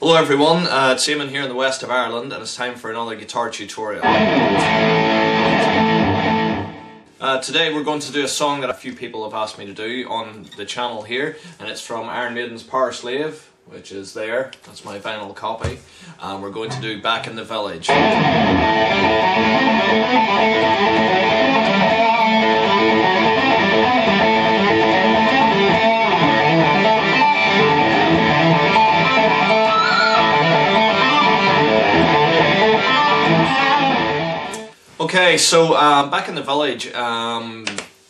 Hello everyone, it's Eamon here in the west of Ireland and it's time for another guitar tutorial. Today we're going to do a song that a few people have asked me to do on the channel here, and it's from Iron Maiden's Powerslave, which is there. That's my vinyl copy. We're going to do Back in the Village. Okay, so Back in the Village,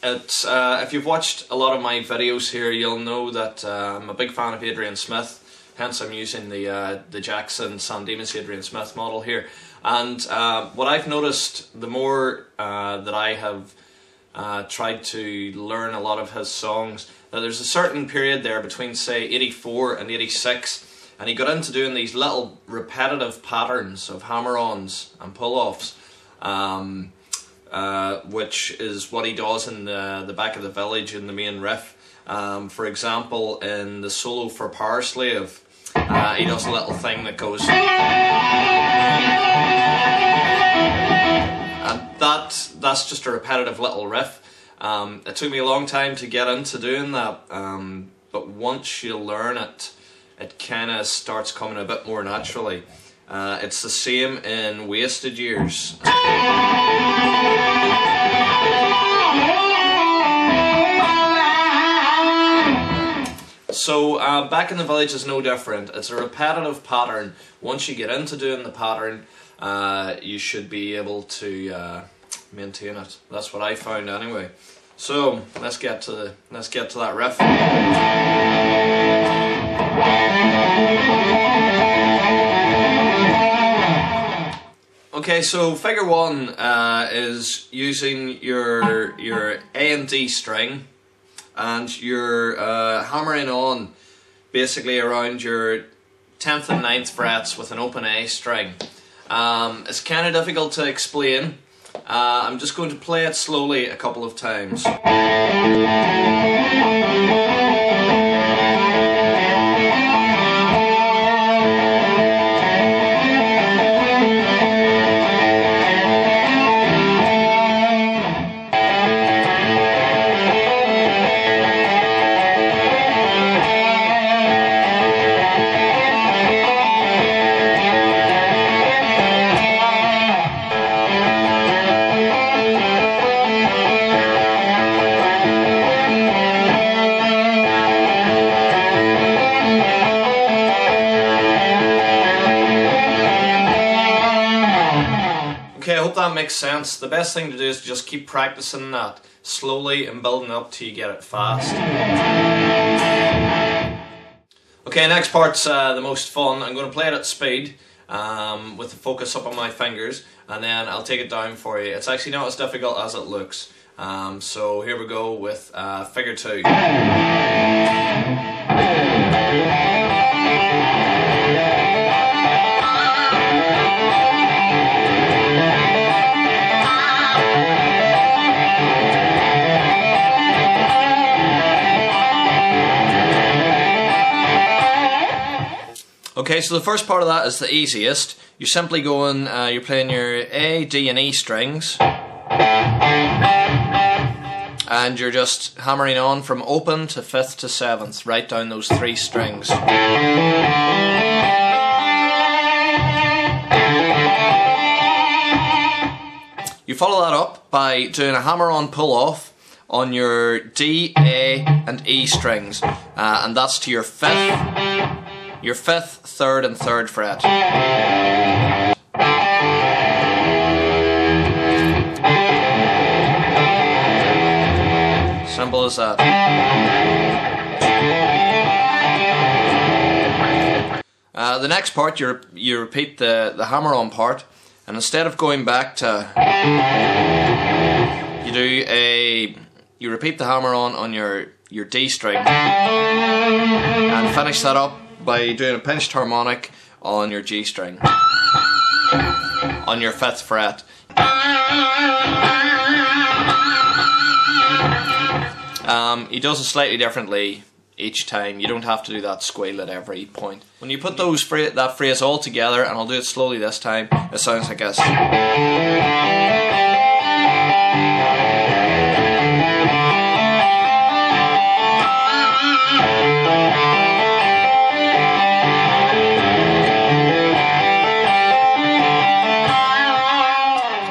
if you've watched a lot of my videos here, you'll know that I'm a big fan of Adrian Smith, hence I'm using the Jackson San Dimas Adrian Smith model here. And what I've noticed, the more that I have tried to learn a lot of his songs, that there's a certain period there between, say, 84 and 86, and he got into doing these little repetitive patterns of hammer-ons and pull-offs. Which is what he does in the Back of the Village in the main riff. For example, in the solo for Powerslave, he does a little thing that goes, and that's just a repetitive little riff. It took me a long time to get into doing that, but once you learn it, it kind of starts coming a bit more naturally. It's the same in Wasted Years. So Back in the Village is no different. It's a repetitive pattern. Once you get into doing the pattern, you should be able to maintain it. That's what I found anyway. So let's get to that riff. Okay, so figure one is using your A and D string, and you're hammering on basically around your 10th and 9th frets with an open A string. It's kind of difficult to explain. I'm just going to play it slowly a couple of times. Okay, I hope that makes sense. The best thing to do is just keep practicing that slowly and building up till you get it fast. Okay, next part's the most fun. I'm going to play it at speed with the focus up on my fingers, and then I'll take it down for you. It's actually not as difficult as it looks. So here we go with figure 2. Okay, so the first part of that is the easiest. You're simply going, you're playing your A, D and E strings, and you're just hammering on from open to 5th to 7th, right down those 3 strings. You follow that up by doing a hammer-on pull-off on your D, A and E strings, and that's to your 5th, 3rd and 3rd fret. Simple as that. The next part, you repeat the hammer-on part, and instead of going back to, you repeat the hammer-on on your D string, and finish that up by doing a pinched harmonic on your G string, on your 5th fret. He does it slightly differently. each time. You don't have to do that squeal at every point. When you put that phrase all together, and I'll do it slowly this time, it sounds like this.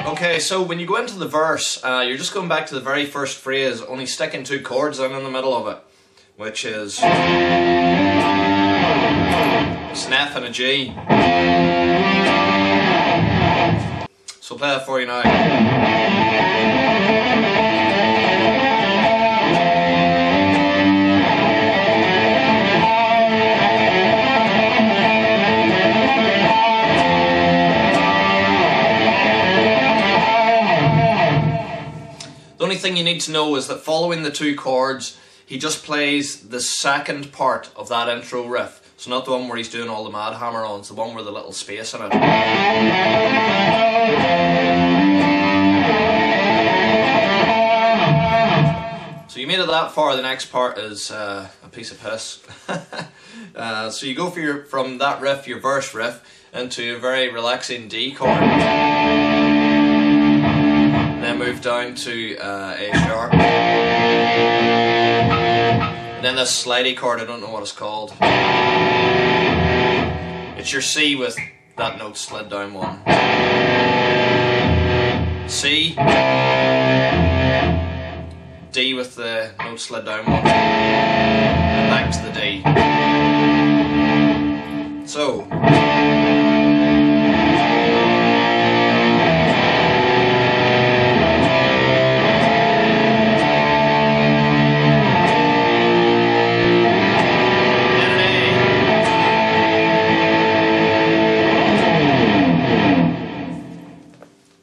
Okay, so when you go into the verse, you're just going back to the very first phrase, only sticking 2 chords in the middle of it, which is it's an F and a G. So I'll play that for you now. The only thing you need to know is that following the 2 chords, he just plays the second part of that intro riff. So not the one where he's doing all the mad hammer-ons, the one with the little space in it. So you made it that far, the next part is a piece of piss. So you go from that riff, your verse riff, into a very relaxing D chord. Then move down to A sharp. And then this slidey chord, I don't know what it's called. It's your C with that note slid down 1. C, D with the note slid down 1, and back to the D. So.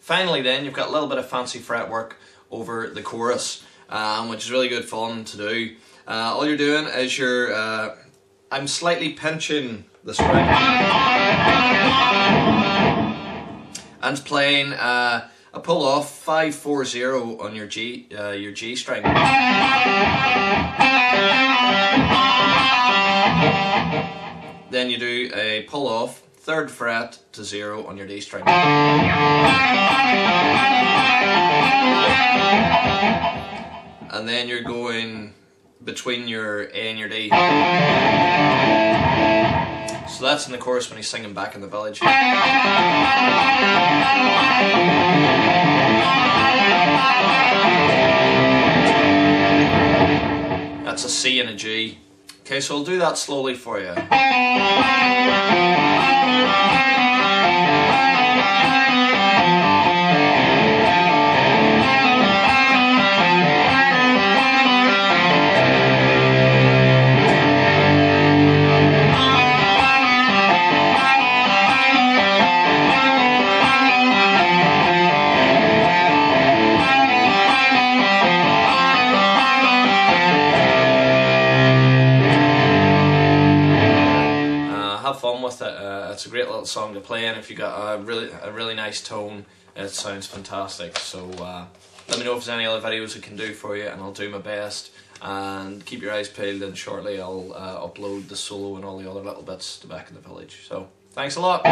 Finally then, you've got a little bit of fancy fretwork over the chorus, which is really good fun to do. All you're doing is I'm slightly pinching the string and playing a pull off 5-4-0 on your G string. Then you do a pull off 3rd fret to 0 on your D string. And then you're going between your A and your D. So that's in the chorus when he's singing Back in the Village. That's a C and a G. Okay, so I'll do that slowly for you. Have fun with it. It's a great little song to play, and if you got a really nice tone, it sounds fantastic. So let me know if there's any other videos I can do for you, and I'll do my best. And keep your eyes peeled, and shortly I'll upload the solo and all the other little bits to Back in the Village. So thanks a lot.